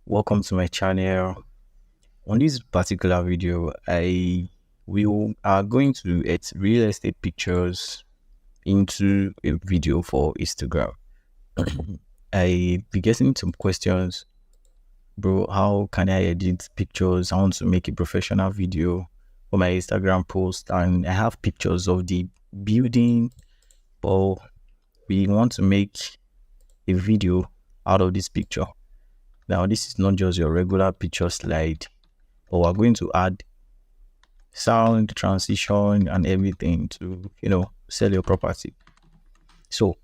Welcome to my channel. On this particular video, we are going to add real estate pictures into a video for Instagram. I be getting some questions, bro. How can I edit pictures? I want to make a professional video for my Instagram post, and I have pictures of the building, but we want to make a video out of this picture. Now, this is not just your regular picture slide, but we're going to add sound, transition, and everything to, sell your property. So,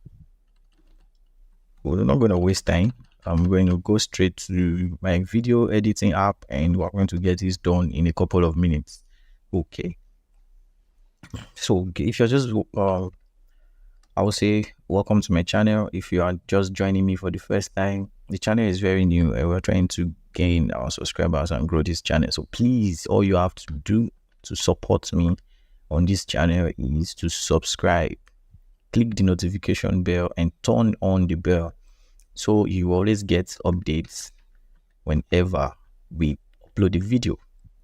we're not going to waste time. I'm going to go straight to my video editing app, and we're going to get this done in a couple of minutes. Okay. So, if you're just, I would say, welcome to my channel. If you are just joining me for the first time, the channel is very new and we're trying to gain our subscribers and grow this channel. So please, all you have to do to support me on this channel is to subscribe, click the notification bell, and turn on the bell so you always get updates whenever we upload a video.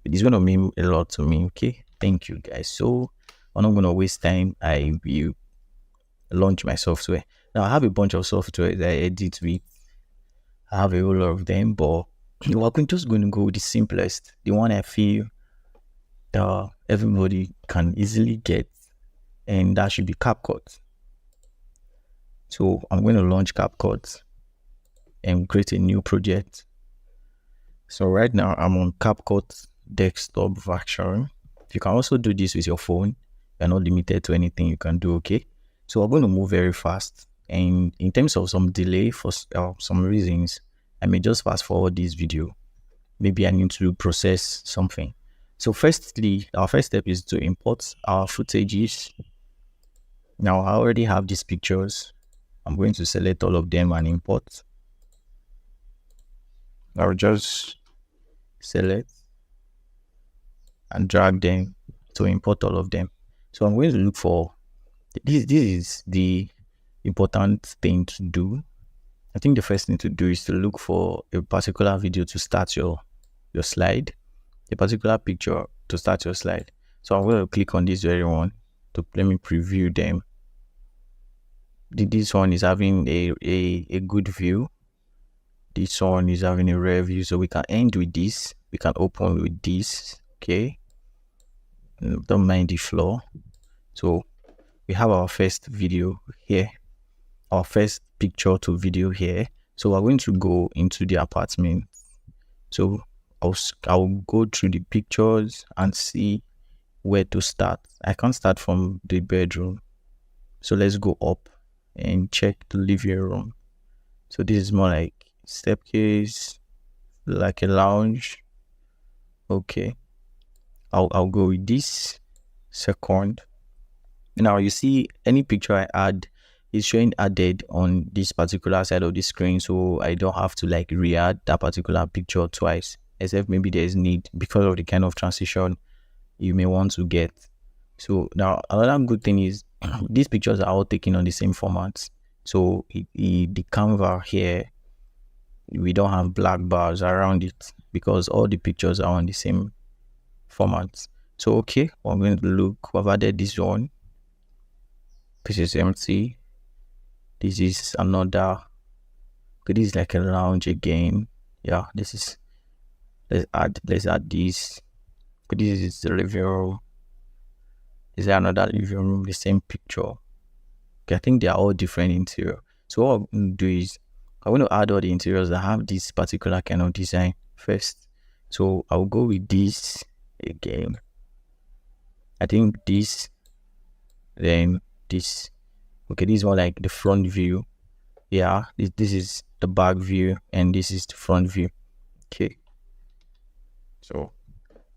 It's going to mean a lot to me. Okay, thank you guys. So I'm not going to waste time. I will launch my software. Now I have a bunch of software that I edit with. I have a whole lot of them, but we're just going to go with the simplest, the one I feel everybody can easily get, and that should be CapCut. So I'm going to launch CapCut and create a new project. So right now I'm on CapCut desktop version. You can also do this with your phone. You're not limited to anything you can do. Okay, so we're going to move very fast, and in terms of some delay for some reasons, I may just fast forward this video. Maybe I need to process something. So firstly, our first step is to import our footages. Now I already have these pictures. I'm going to select all of them and import. I'll just select and drag them to import all of them. So I'm going to look for this is the important thing to do. I think the first thing to do is to look for a particular video to start your slide, a particular picture to start your slide. So I'm going to click on this very one to let me preview them. This one is having a good view. This one is having a rare view. So we can end with this. We can open with this. Okay. Don't mind the floor. So we have our first video here, our first picture to video here. So we're going to go into the apartment. So I'll go through the pictures and see where to start. I can't start from the bedroom. So let's go up and check the living room. So this is more like staircase, like a lounge. Okay. I'll go with this second. Now you see any picture I add is showing added on this particular side of the screen, so I don't have to like re-add that particular picture twice, except maybe there's need because of the kind of transition you may want to get. So now another good thing is these pictures are all taken on the same format. So the Canva here, we don't have black bars around it because all the pictures are on the same format. So okay, we're going to look. We've added this one. This is empty. This is another. Okay, this is like a lounge again. Yeah, this is. Let's add this. Okay, this is the living room. Is there another living room? The same picture. Okay, I think they are all different interior. So what I'm going to do is I'm going to add all the interiors that have this particular kind of design first. So I'll go with this again. I think this, then this. Okay, this is more like the front view. Yeah, this is the back view and this is the front view. Okay, so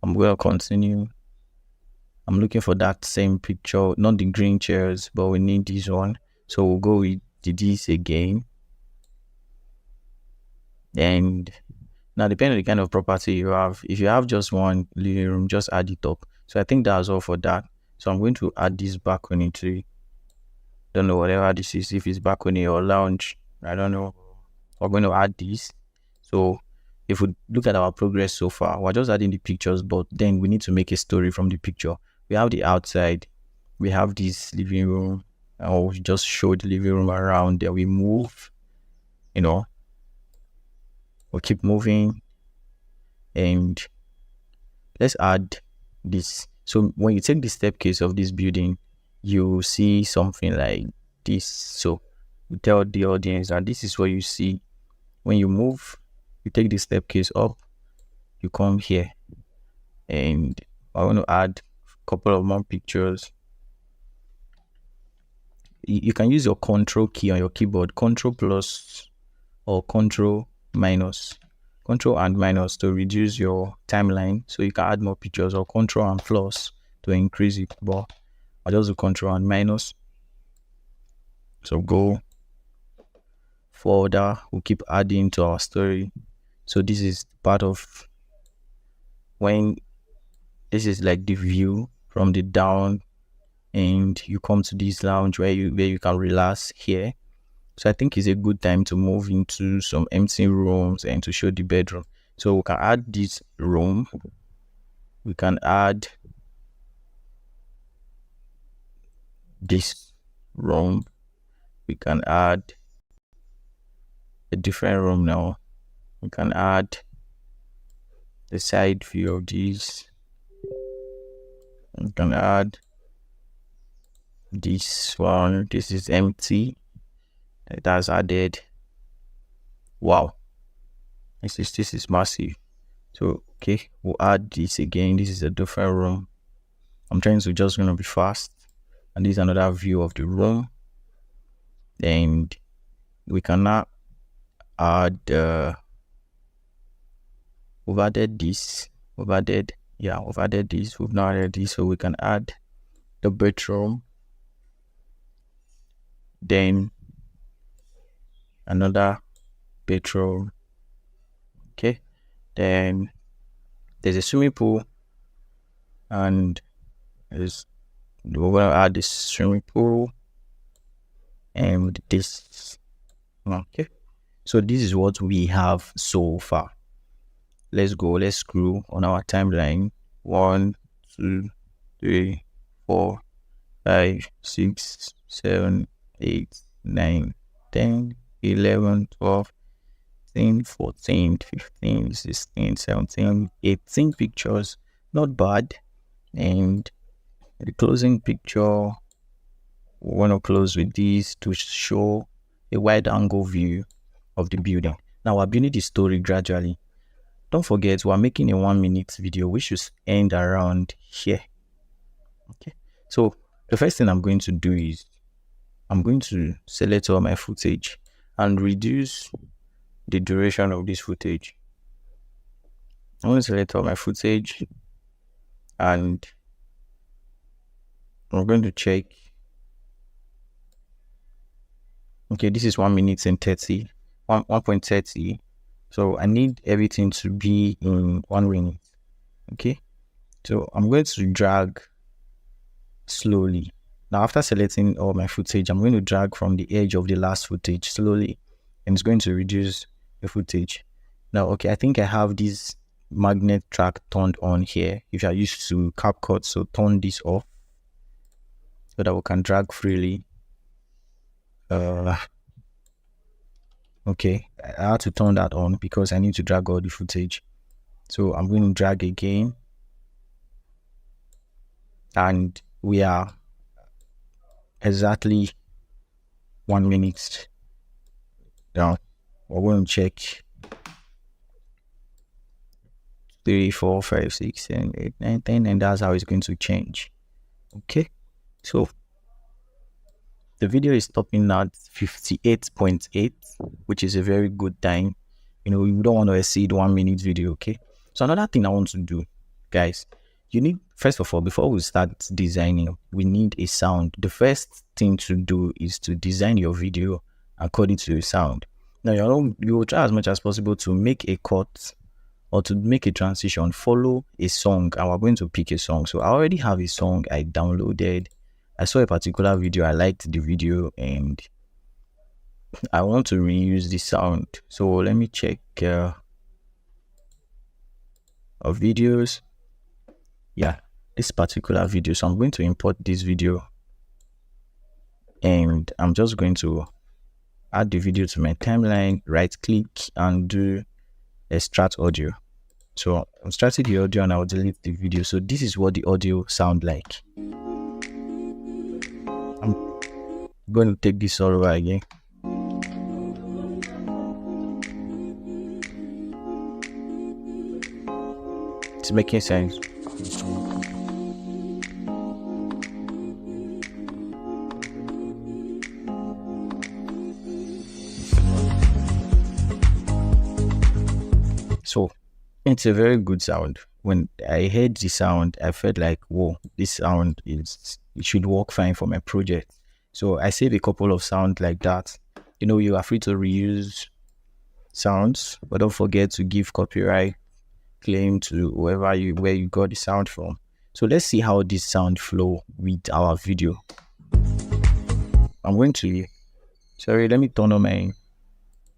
I'm going to continue. I'm looking for that same picture, not the green chairs, but we need this one. So we'll go with this again. And now depending on the kind of property you have, if you have just one living room, just add it up. So I think that's all for that. So I'm going to add this balcony tree. Don't know whatever this is, if it's balcony or lounge, I don't know. We're going to add this. So if we look at our progress so far, we're just adding the pictures, but then we need to make a story from the picture. We have the outside, we have this living room, and we just show the living room around. Then we move, we'll keep moving, and let's add this. So when you take the staircase of this building, you see something like this. So we tell the audience that this is what you see when you move. You take the staircase up, you come here, and I want to add a couple of more pictures. You can use your control key on your keyboard, control plus or control minus, control and minus to reduce your timeline, so you can add more pictures, or control and plus to increase it. But I'll just do control and minus. So go further, we'll keep adding to our story. So this is part of when this is like the view from the down, and you come to this lounge where you can relax here. So I think it's a good time to move into some empty rooms and to show the bedroom. So we can add this room, we can add this room, we can add a different room now. We can add the side view of this. We can add this one. This is empty. That's added. Wow. This is massive. So okay, we'll add this again. This is a different room. I'm trying to just gonna be fast. And this is another view of the room. And we can now add we've added this. We've added this. We've now added this. So we can add the bedroom. Then another bedroom. Okay. Then there's a swimming pool. And we're gonna add this swimming pool and this. Okay. So this is what we have so far. Let's go. Let's scroll on our timeline. 1, 2, 3, 4, 5, 6, 7, 8, 9, 10, 11, 12, 13, 14, 15, 16, 17, 18 pictures. Not bad. And the closing picture, we want to close with this to show a wide angle view of the building. Now we're building the story gradually. Don't forget, we're making a 1-minute video which should end around here. Okay, so the first thing I'm going to do is I'm going to select all my footage and reduce the duration of this footage. I'm going to select all my footage and I'm going to check. Okay, this is 1 minute and 30, 1.30. So I need everything to be in 1 minute. Okay, so I'm going to drag slowly. Now after selecting all my footage, I'm going to drag from the edge of the last footage slowly, and it's going to reduce the footage. Now, okay, I think I have this magnet track turned on here. If you are used to CapCut, so turn this off so that we can drag freely. Okay, I had to turn that on because I need to drag all the footage. So I'm going to drag again, and we are exactly 1 minute down. We're going to check 3, 4, 5, 6, 7, 8, 9, 10, and that's how it's going to change. Okay, so the video is stopping at 58.8, which is a very good time. You know, you don't want to exceed 1 minute video. Okay, so another thing I want to do, guys, you need, first of all, before we start designing, we need a sound. The first thing to do is to design your video according to your sound. Now you will try as much as possible to make a cut or to make a transition, follow a song, and we're going to pick a song. So I already have a song I downloaded. I saw a particular video, I liked the video, and I want to reuse the sound. So let me check of videos. Yeah, this particular video. So I'm going to import this video, and I'm just going to add the video to my timeline, right click and do extract audio. So I'm starting the audio and I'll delete the video. So this is what the audio sound like. I'm going to take this all over again. It's making sense. So it's a very good sound. When I heard the sound, I felt like, whoa, this sound it should work fine for my project. So I saved a couple of sounds like that. You know, you are free to reuse sounds, but don't forget to give copyright claim to where you got the sound from. So let's see how this sound flow with our video. I'm going to, let me turn on my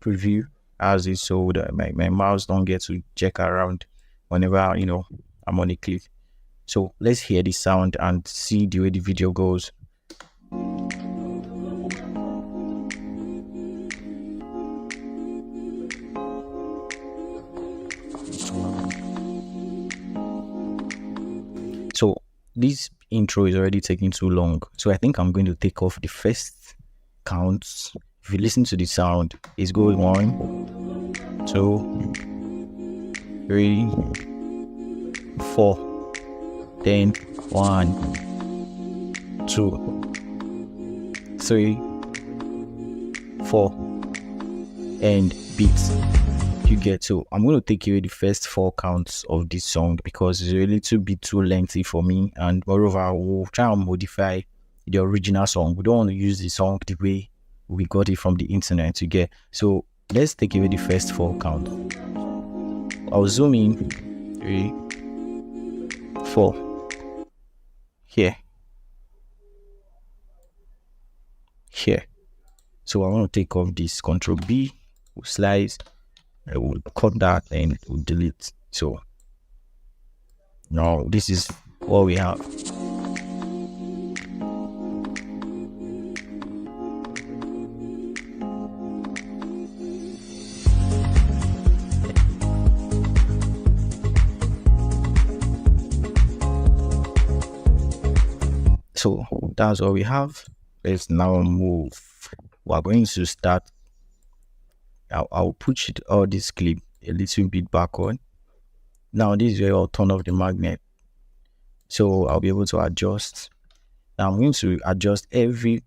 preview as is so that my mouse don't get to check around whenever, you know, I'm on a clip. So let's hear the sound and see the way the video goes. So this intro is already taking too long. So I think I'm going to take off the first counts. If you listen to the sound, it's going 1, 2, 3, 4. Then 1, 2, 3, 4, and beats. You get. So I'm going to take away the first 4 counts of this song because it's a little bit too lengthy for me, and moreover we'll try and modify the original song. We don't want to use the song the way we got it from the internet to get. So let's take away the first 4 counts. I'll zoom in. 3, 4. Here. So I want to take off this. Control B, we'll slice, I will cut that and we'll delete. So now this is what we have. So that's all we have. Let's now move. We're going to start. I'll push all this clip a little bit back on. Now this is where I'll turn off the magnet. So I'll be able to adjust. Now I'm going to adjust every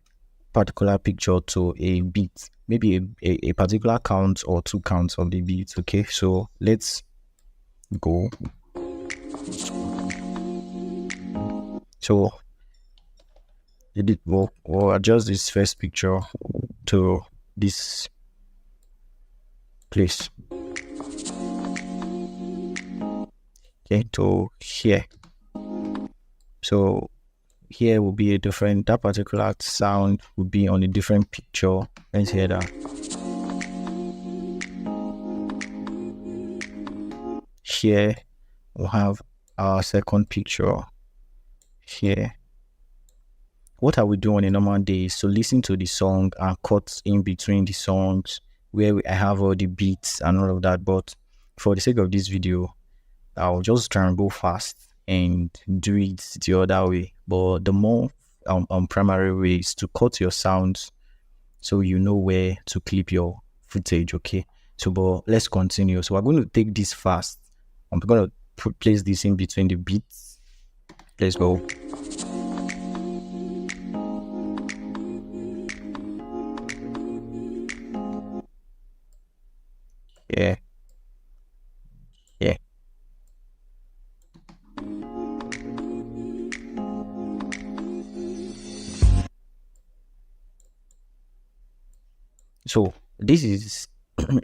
particular picture to a beat, maybe a particular count or 2 counts of the beat. Okay, so let's go. So we'll adjust this first picture to this place. Okay, to here. So here will be a different, that particular sound will be on a different picture. Let's hear that. Here we'll have our second picture. Here, what I would do on a normal day is to listen to the song and cut in between the songs where I have all the beats and all of that. But for the sake of this video, I'll just try and go fast and do it the other way. But the more primary way is to cut your sounds so you know where to clip your footage. Okay, so but let's continue. So we're going to take this fast. I'm going to place this in between the beats. Let's go. Yeah. So this is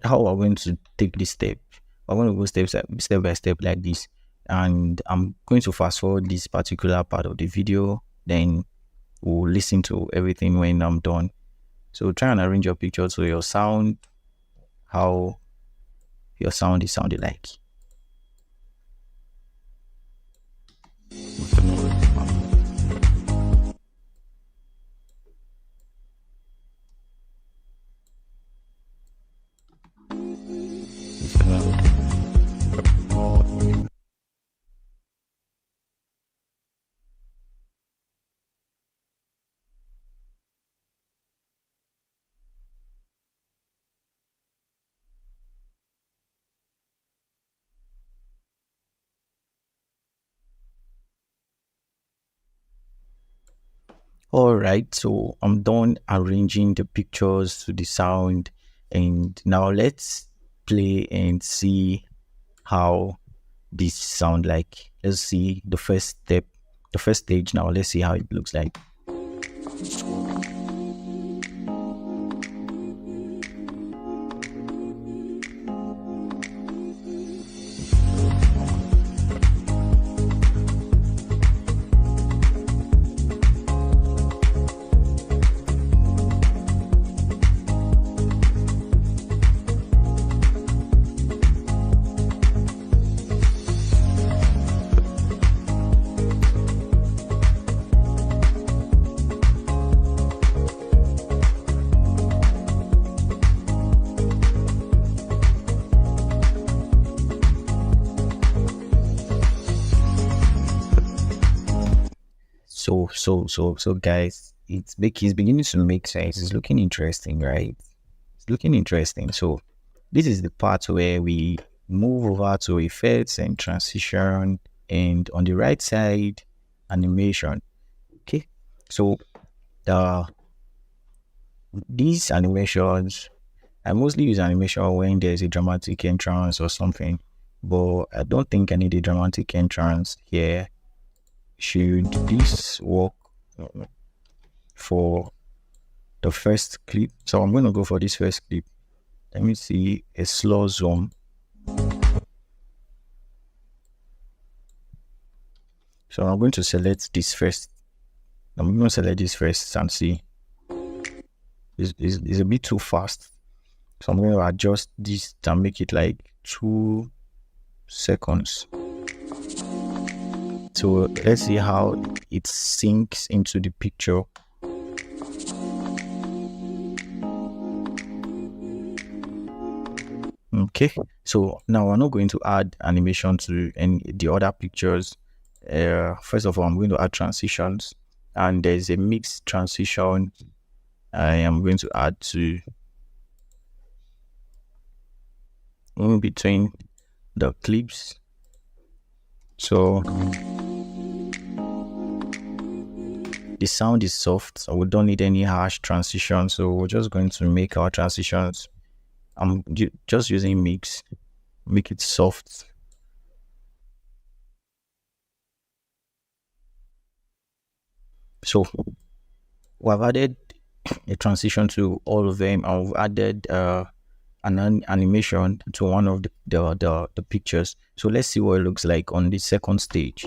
how I'm going to take this step. I'm going to go step by step like this, and I'm going to fast forward this particular part of the video, then we'll listen to everything when I'm done. So try and arrange your picture to your sound, how your sound is sounding like. All right, so I'm done arranging the pictures to the sound, and now let's play and see how this sound like. Let's see the first step, the first stage. Now let's see how it looks like. So guys, it's beginning to make sense. It's looking interesting, right? It's looking interesting. So this is the part where we move over to effects and transition, and on the right side, animation. Okay, so the these animations, I mostly use animation when there's a dramatic entrance or something, but I don't think I need a dramatic entrance here. Should this work for the first clip? So I'm going to go for this first clip. Let me see a slow zoom. So I'm going to select this first. I'm going to select this first and see. It's a bit too fast. So I'm going to adjust this and make it like 2 seconds. So let's see how it sinks into the picture. Okay, so now we're not going to add animation to any the other pictures. First of all, I'm going to add transitions, and there's a mixed transition I am going to add to in between the clips. So the sound is soft, so we don't need any harsh transition. So we're just going to make our transitions. I'm just using mix, make it soft. So we've added a transition to all of them, and we've added an animation to one of the pictures. So let's see what it looks like on the second stage.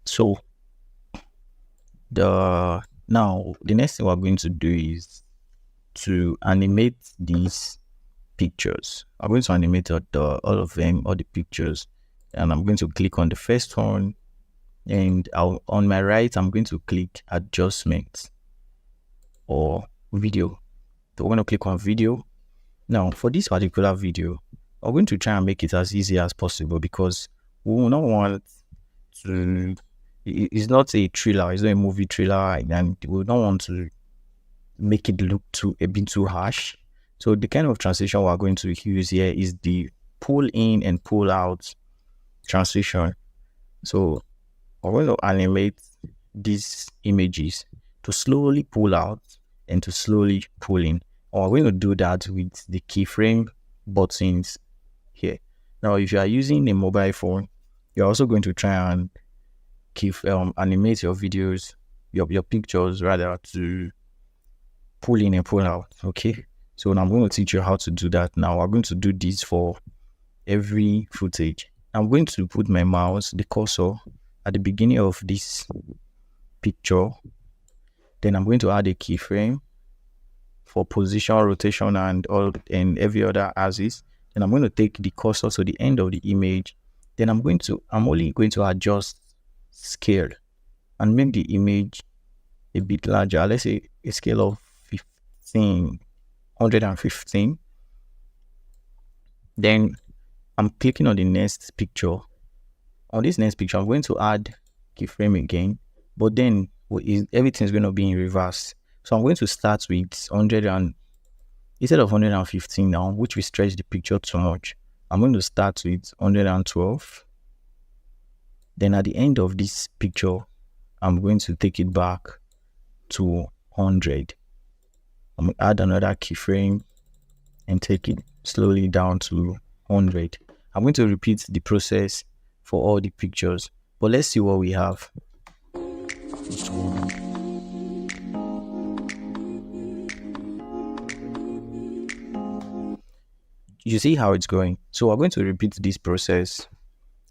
So the next thing we're going to do is to animate these pictures. I'm going to animate all of them, all the pictures, and I'm going to click on the first one, and on my right I'm going to click adjustment or video. So we're going to click on video. Now for this particular video, I'm going to try and make it as easy as possible, because we will not want to, it's not a thriller, it's not a movie thriller, and we don't want to make it look a bit too harsh. So the kind of transition we're going to use here is the pull in and pull out transition. So we're going to animate these images to slowly pull out and to slowly pull in. And we're going to do that with the keyframe buttons here. Now, if you are using a mobile phone, you're also going to try and animate your videos, your pictures rather, to pull in and pull out. Okay, so now I'm going to teach you how to do that. Now we're going to do this for every footage. I'm going to put my mouse, the cursor, at the beginning of this picture. Then I'm going to add a keyframe for position, rotation, and all, and every other axis. Then I'm going to take the cursor to the end of the image. Then I'm only going to adjust scale and make the image a bit larger. Let's say a scale of 115. Then I'm clicking on the next picture. On this next picture, I'm going to add keyframe again, but then everything's going to be in reverse. So I'm going to start with 100 and instead of 115 now, which will stretch the picture too much, I'm going to start with 112. Then at the end of this picture, I'm going to take it back to 100. I'm going to add another keyframe and take it slowly down to 100. I'm going to repeat the process for all the pictures, but let's see what we have. You see how it's going. So we're going to repeat this process.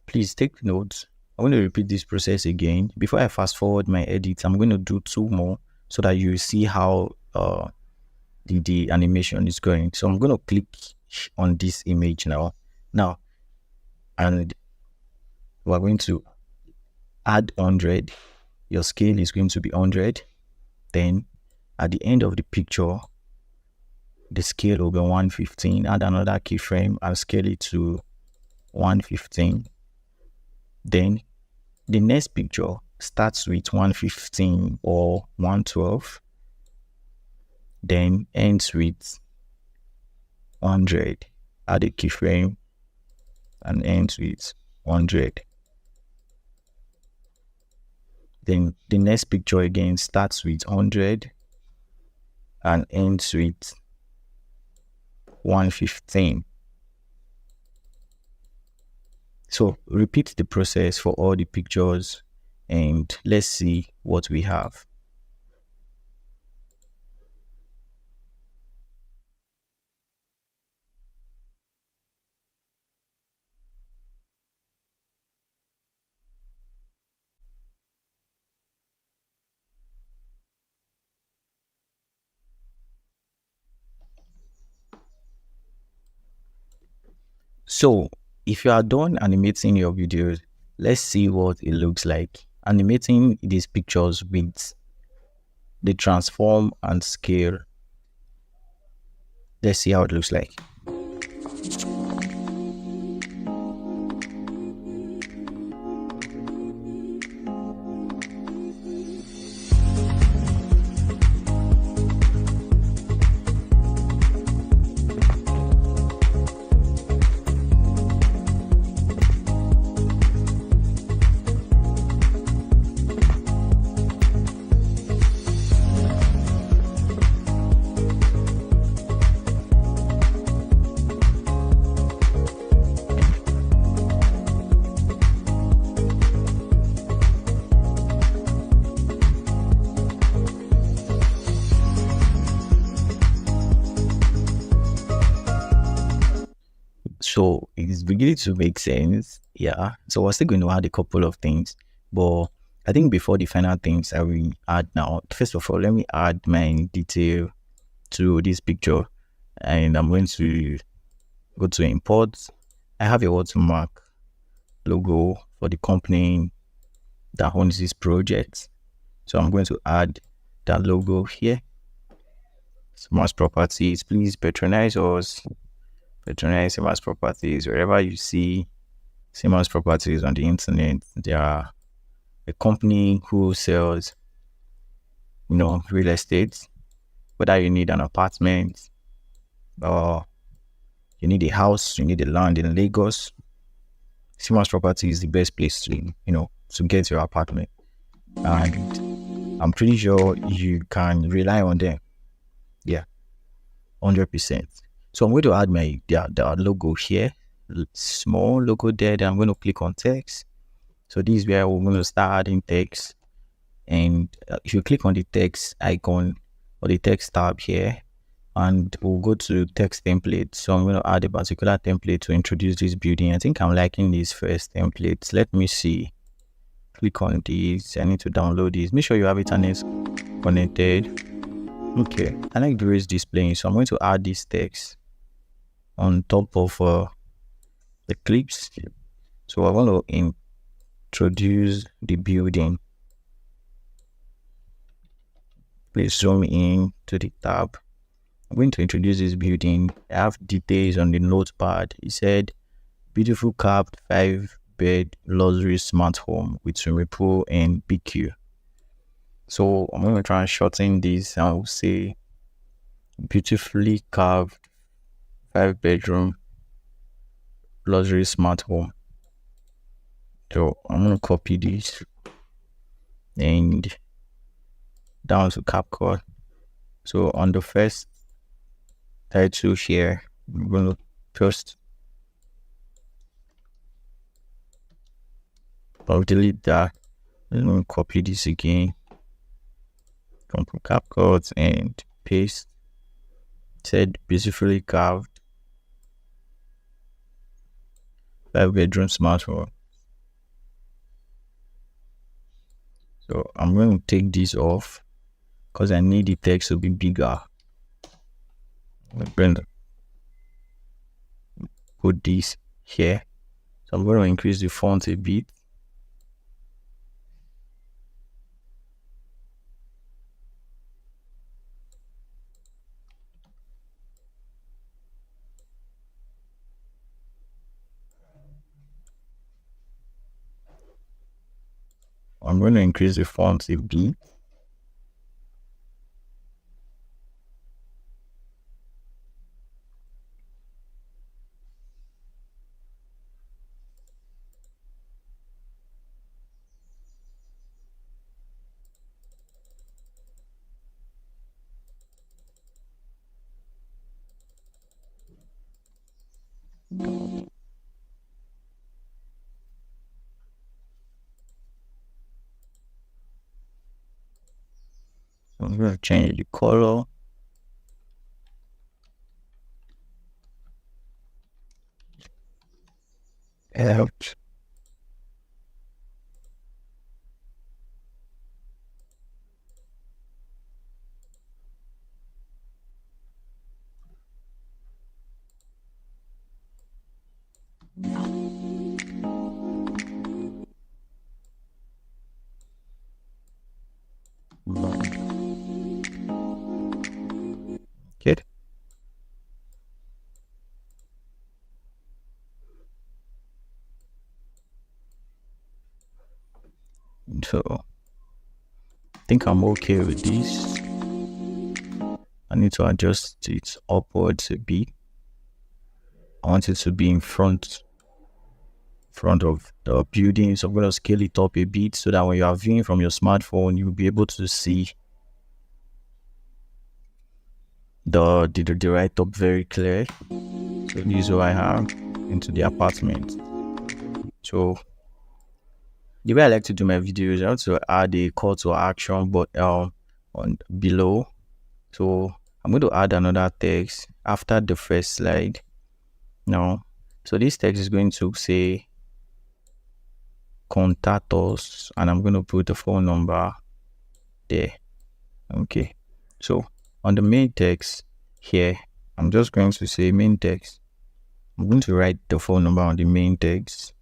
Please take notes. I'm going to repeat this process again. Before I fast forward my edit, I'm going to do 2 more so that you see how the animation is going. So I'm going to click on this image now, and we're going to add 100. Your scale is going to be 100. Then at the end of the picture, the scale will be 115. Add another keyframe and scale it to 115. Then the next picture starts with 115 or 112, then ends with 100. Add a keyframe and ends with 100. Then the next picture again starts with 100 and ends with 115. So repeat the process for all the pictures and let's see what we have. So if you are done animating your videos, let's see what it looks like. Animating these pictures with the transform and scale. Let's see how it looks like. So it's beginning to make sense. Yeah. So we're still going to add a couple of things, but I think before the final things I will add now, first of all, let me add my detail to this picture, and I'm going to go to import. I have a watermark logo for the company that owns this project. So I'm going to add that logo here. Mass properties, please patronize us. Patronize Mass properties. Wherever you see Mass properties on the internet, they are a company who sells, real estate. Whether you need an apartment or you need a house, you need a land in Lagos, Mass property is the best place to, to get your apartment. And I'm pretty sure you can rely on them. Yeah, 100%. So I'm going to add the logo here, small logo there. Then I'm going to click on text. So this is where we're going to start adding text. And if you click on the text icon or the text tab here, and we'll go to text template. So I'm going to add a particular template to introduce this building. I think I'm liking these first templates. Let me see. Click on these. I need to download these. Make sure you have internet connected. Okay, I like the way it's displaying, so I'm going to add this text on top of the clips. So I want to introduce the building. Please zoom in to the tab. I'm going to introduce this building. I have details on the notepad. It said beautiful carved 5-bed luxury smart home with swimming pool and BQ. So I'm going to try and shorten this. I will say beautifully carved 5-bedroom luxury smart home. So I'm going to copy this and down to CapCut. So on the first title here, I'm going to post. I'll delete that. I'm going to copy this again. Come to CapCut and paste. It said beautifully carved 5-bedroom smart home. So I'm going to take this off because I need the text to be bigger. I'm going to put this here. So I'm going to increase the font a bit. I'm going to increase the font a bit. So I'm going to change the color. Helps. Okay. So I think I'm okay with this. I need to adjust it upwards a bit. I want it to be in front of the building. So I'm going to scale it up a bit so that when you are viewing from your smartphone, you'll be able to see the write-up very clear. So this is what I have into the apartment. So the way I like to do my videos, I want to add a call to action, but on below. So I'm going to add another text after the first slide. Now, so this text is going to say contact us, and I'm going to put the phone number there. Okay. So on the main text here, I'm just going to say main text. I'm going to write the phone number on the main text.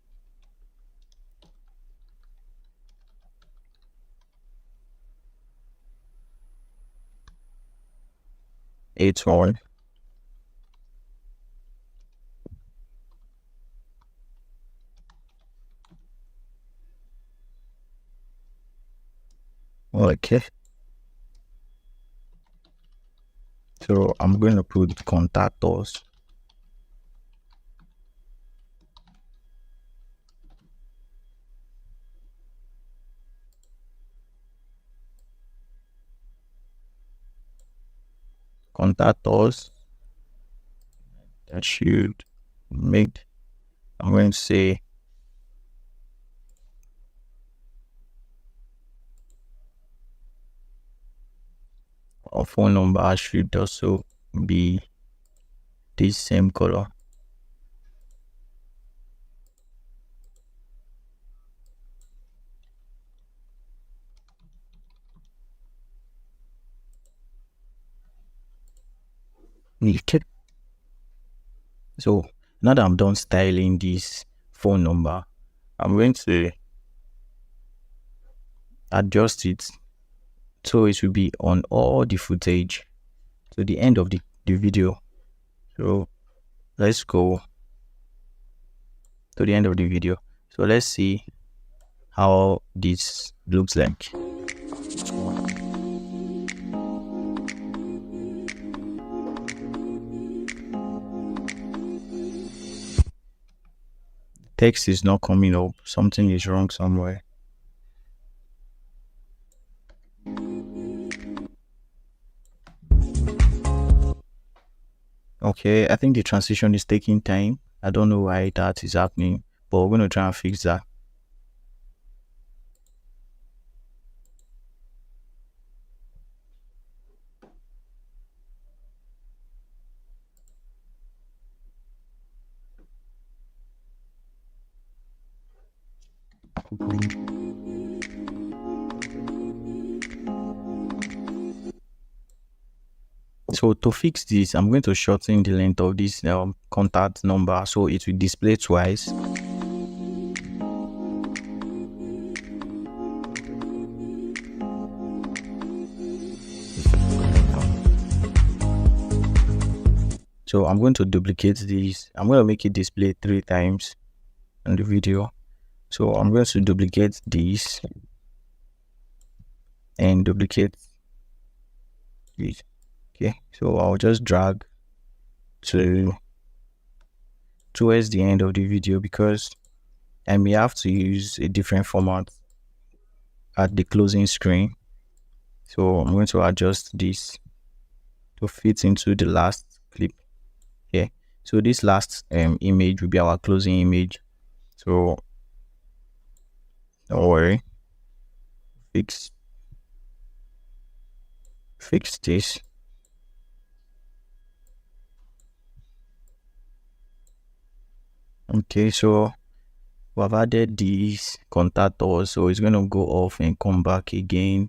81. Okay. So I'm going to put contact us. Contact us. That should make, I'm going to say our phone number should also be this same color. Okay. So now that I'm done styling this phone number, I'm going to adjust it so it will be on all the footage to the end of the video. So let's go to the end of the video. So let's see how this looks like. Text is not coming up. Something is wrong somewhere. Okay, I think the transition is taking time. I don't know why that is happening, but we're going to try and fix that. So to fix this, I'm going to shorten the length of this contact number so it will display twice. So I'm going to duplicate this. I'm going to make it display 3 times in the video. So I'm going to duplicate this and duplicate this. Okay, so I'll just drag towards the end of the video because I may have to use a different format at the closing screen. So I'm going to adjust this to fit into the last clip here. So this last image will be our closing image. So don't worry, fix this. Okay, so we've added these contact us, so it's going to go off and come back again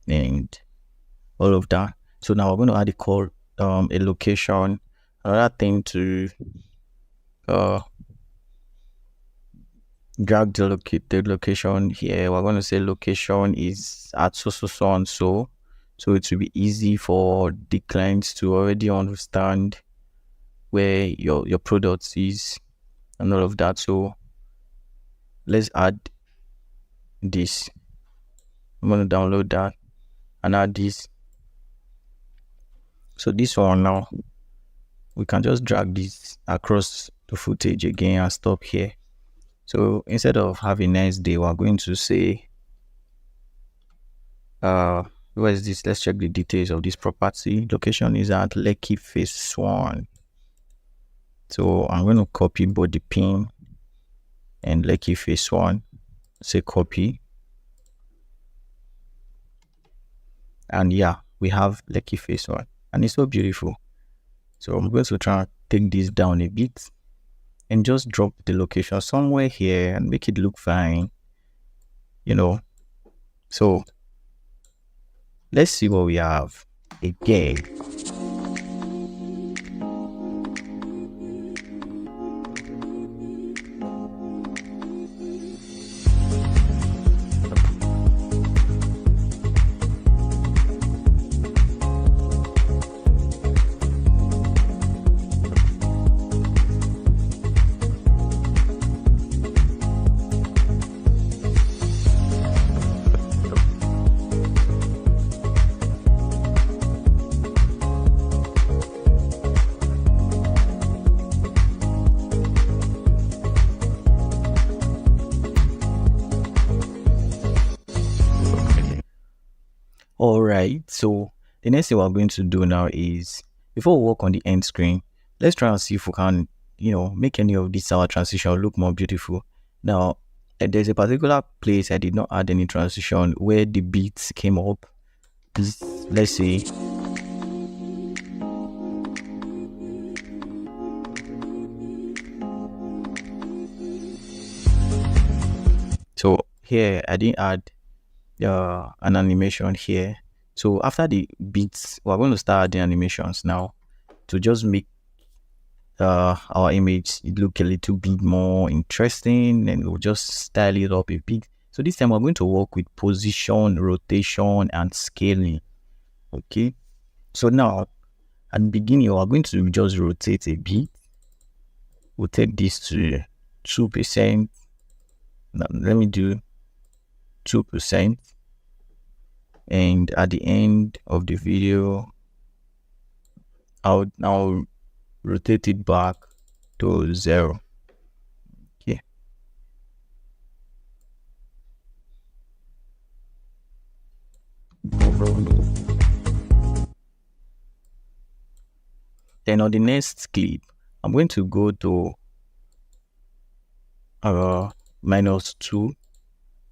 and all of that. So now we're going to add a location. Another thing to drag the location here. We're going to say location is at so and so it will be easy for the clients to already understand where your product is and all of that. So let's add this. I'm going to download that and add this. So this one now, we can just drag this across the footage again and stop here. So instead of have a nice day, we're going to say where is this? Let's check the details of this property. Location is at Lekki Phase 1. So I'm going to copy both the pin and Lekki Phase 1. Say copy. And yeah, we have Lekki Phase 1. And it's so beautiful. So I'm going to try and take this down a bit and just drop the location somewhere here and make it look fine, you know. So let's see what we have again. All right, so the next thing we're going to do now is, before we work on the end screen, let's try and see if we can, make any of this our transition look more beautiful. Now, there's a particular place I did not add any transition where the beats came up. Let's see. So here I didn't add an animation here. So after the bits, we're going to start the animations now to just make our image look a little bit more interesting, and we'll just style it up a bit. So this time we're going to work with position, rotation, and scaling. Okay. So now at the beginning, we're going to just rotate a bit. We'll take this to 2%. Now, let me do 2%. And at the end of the video, I'll now rotate it back to 0. Okay. Then on the next clip, I'm going to go to -2.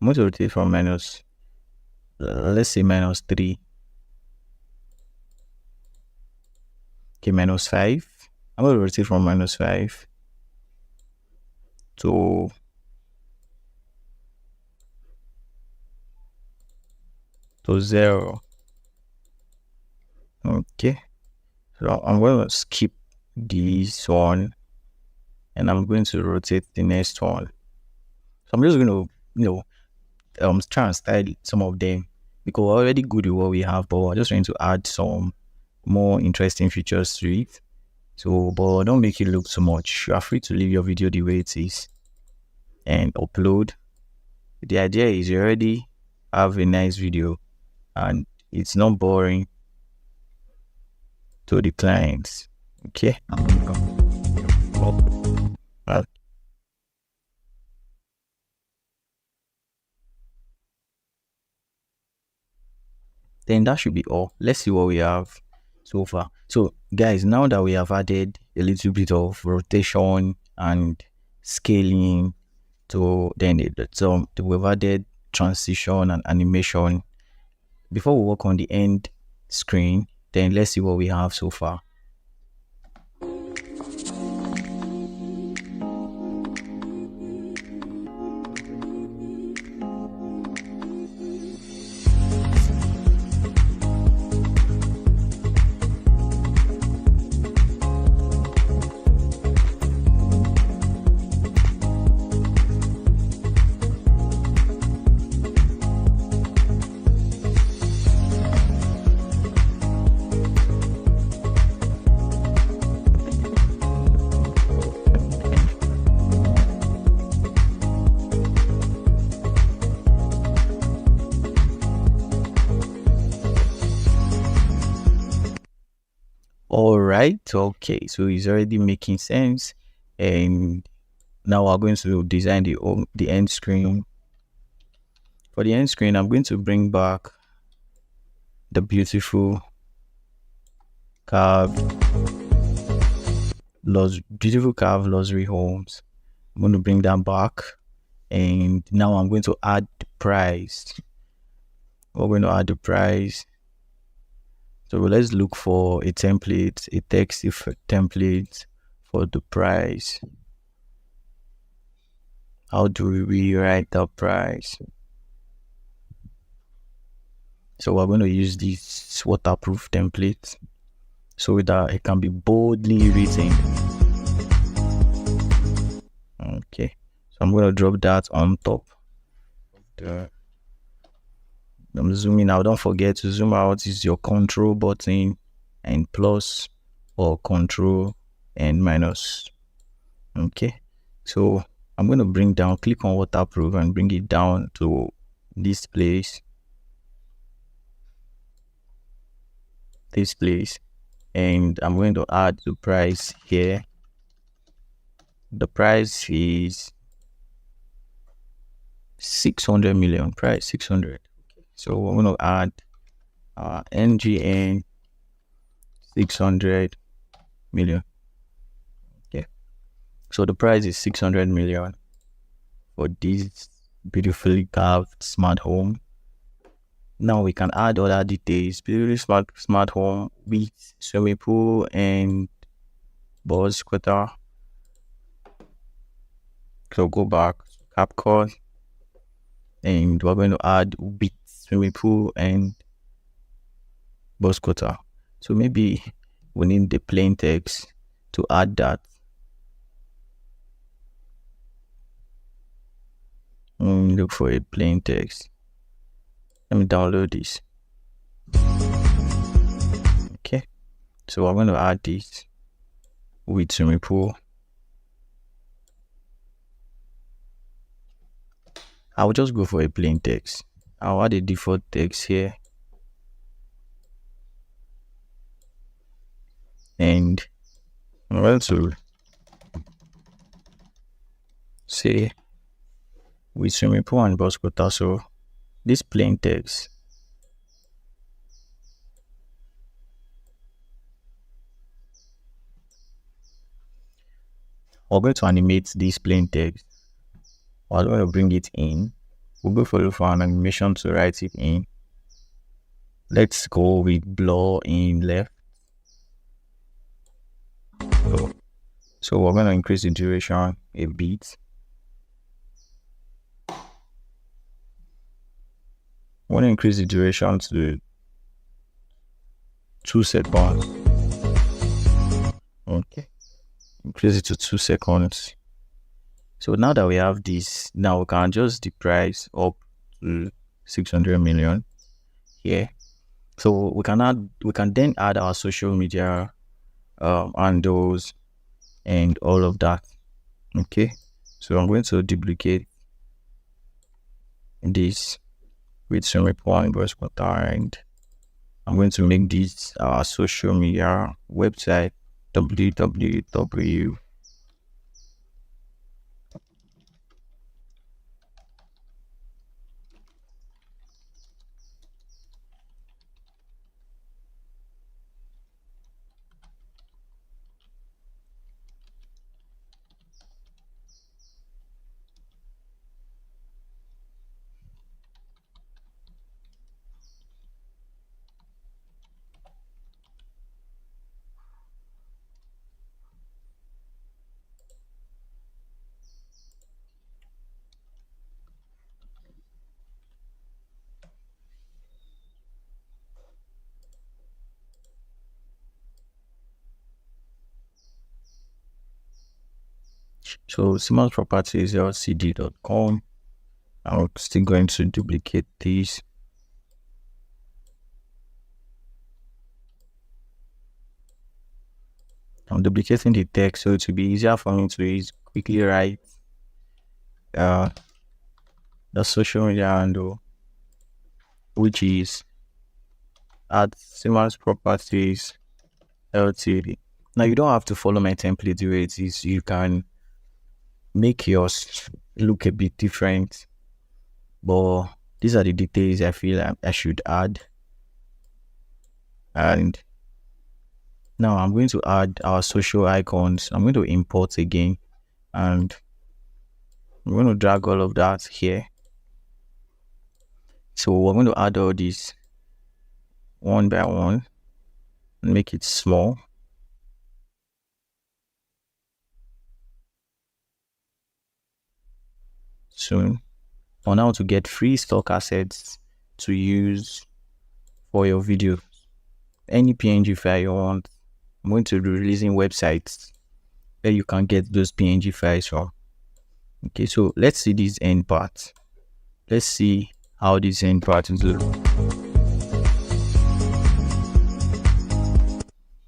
I'm going to rotate from let's say -3. Okay, -5. I'm going to rotate from -5 to 0. Okay, so I'm going to skip this one, and I'm going to rotate the next one. So I'm just going to, try and style some of them, because we're already good with what we have, but we're just trying to add some more interesting features to it. So, but don't make it look too much. You are free to leave your video the way it is and upload. The idea is you already have a nice video and it's not boring to the clients. Okay. Then that should be all. Let's see what we have so far. So guys, now that we have added a little bit of rotation and scaling to we've added transition and animation. Before we work on the end screen, then let's see what we have so far. All right, okay, so it's already making sense, and now we're going to design the end screen. For the end screen, I'm going to bring back the beautiful luxury homes. I'm going to bring that back, and now I'm going to add the price. We're going to add the price. So let's look for a template, a text template for the price. How do we write the price? So we're going to use this waterproof template so that it can be boldly written. Okay, so I'm going to drop that on top. I'm zooming out. Don't forget to zoom out. Is your control button and plus, or control and minus. Okay, so I'm going to bring down, click on waterproof and bring it down to this place, and I'm going to add the price here. The price is 600 million. Price 600. So we're going to add NGN 600 million. Okay, so the price is 600 million for this beautifully carved smart home. Now we can add other details. Beautiful smart home with swimming pool and bus scooter. So go back, CapCut, and we're going to add with swimming pool and box cutter. So maybe we need the plain text to add that. Look for a plain text. Let me download this. Okay, so I'm going to add this with swimming pool. I will just go for a plain text. I'll add a default text here, and I'm going to say with swimming pool and box cutter. So this plain text, we're going to animate this plain text. We're going to bring it in. We'll go for an animation to write it in. Let's go with blur in left. So we're going to increase the duration a bit. I want to increase the duration to 2 seconds. Okay, increase it to 2 seconds. So now that we have this, now we can adjust the price up to 600 million here. So we can then add our social media handles and all of that. Okay, so I'm going to duplicate this with some report box cutter, and I'm going to make this our social media website, www. So small properties lcd.com. I'm still going to duplicate this. I'm duplicating the text so it will be easier for me to quickly write the social media handle, which is at Simmons Properties Ltd. Now you don't have to follow my template the way it is. You can make yours look a bit different, but these are the details I feel I should add. And now I'm going to add our social icons. I'm going to import again, and I'm going to drag all of that here. So we're going to add all these one by one and make it small. Soon. On how to get free stock assets to use for your video. Any PNG file you want, I'm going to be releasing websites where you can get those PNG files from. Okay, so let's see this end part. Let's see how this end part is looking.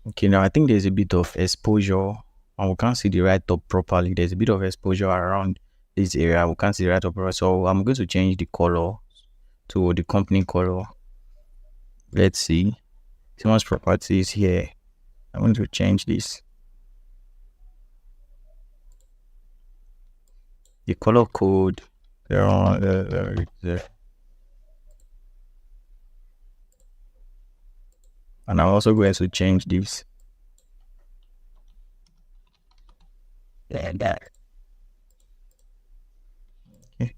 Okay, now I think there's a bit of exposure and we can't see the right up properly. There's a bit of exposure around this area. We can't see the right up properly. So I'm going to change the color to the company color. Let's see. Simmons Properties here. I'm going to change this. The color code there on there. And I'm also going to change this. That. Okay.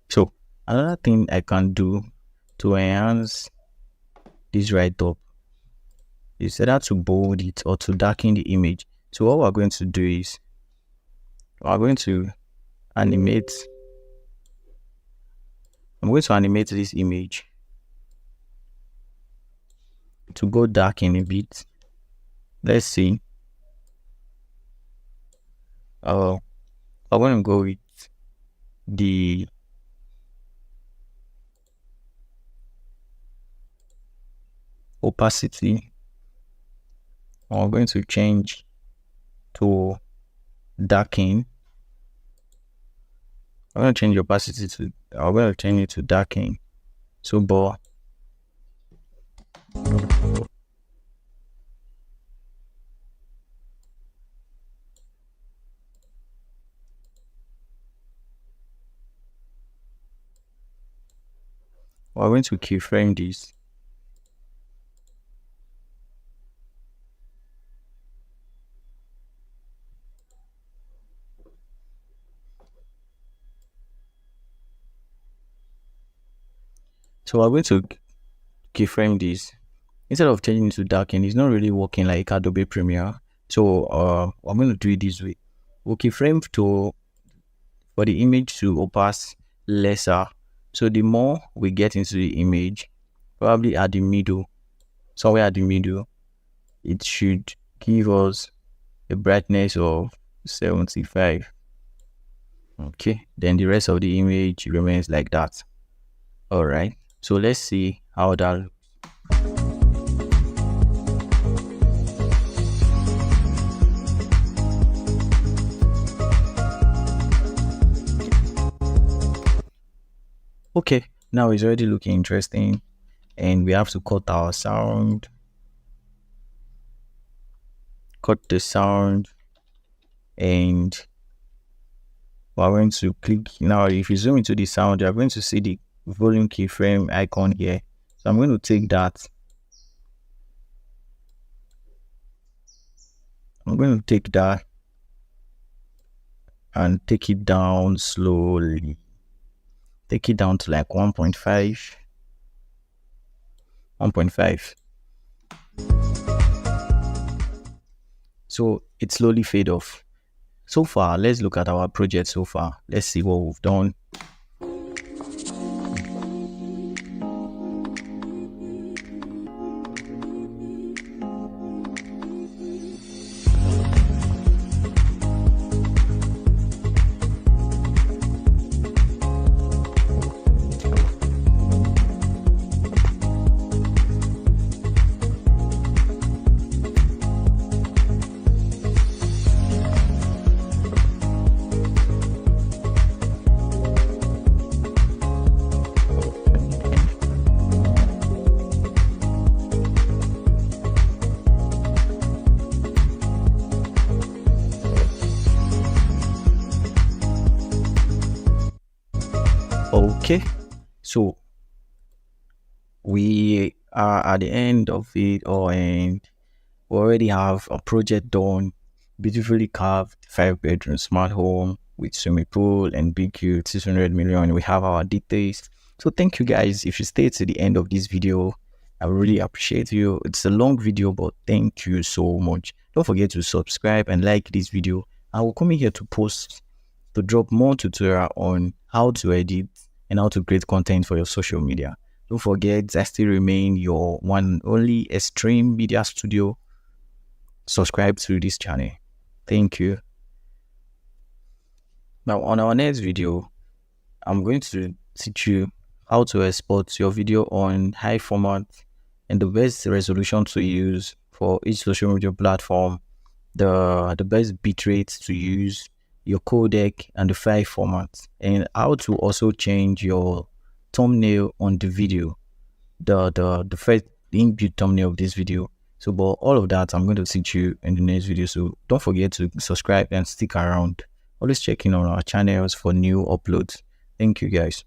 So another thing I can do to enhance this right up is either to bold it or to darken the image. So what we're going to do is we're going to animate. I'm going to animate this image to go dark in a bit. Let's see. I'm going to go with the opacity. I'm going to change to darken. I'm going to change the opacity to, I'm going to change it to darken. So, but we're going to keyframe this. So we're going to keyframe this. Instead of changing it to darken, it's not really working like Adobe Premiere. So I'm going to do it this way. We'll keyframe to for the image to opaque lesser. So the more we get into the image, probably at the middle, somewhere at the middle, it should give us a brightness of 75. Okay, then the rest of the image remains like that. All right, so let's see how that looks. Okay, now it's already looking interesting, and we have to cut our sound. Cut the sound, and we're going to click. Now if you zoom into the sound, you're going to see the volume keyframe icon here. So I'm going to take that. I'm going to take that and take it down slowly. Take it down to like 1.5. 1.5. So it slowly fade off. So far, let's look at our project so far. Let's see what we've done. Okay, so we are at the end of it all, and we already have a project done. Beautifully carved 5-bedroom smart home with swimming pool and big 600 million. We have our details. So thank you guys. If you stayed to the end of this video, I really appreciate you. It's a long video, but thank you so much. Don't forget to subscribe and like this video. I will come in here to drop more tutorial on how to edit and how to create content for your social media. Don't forget, I still remain your one and only XTREEM Media Studio. Subscribe to this channel. Thank you. Now on our next video, I'm going to teach you how to export your video on high format and the best resolution to use for each social media platform, the best bitrate to use, your codec, and the file format, and how to also change your thumbnail on the video, the first inbuilt thumbnail of this video. So but all of that I'm going to teach you in the next video. So don't forget to subscribe and stick around. Always checking on our channels for new uploads. Thank you guys.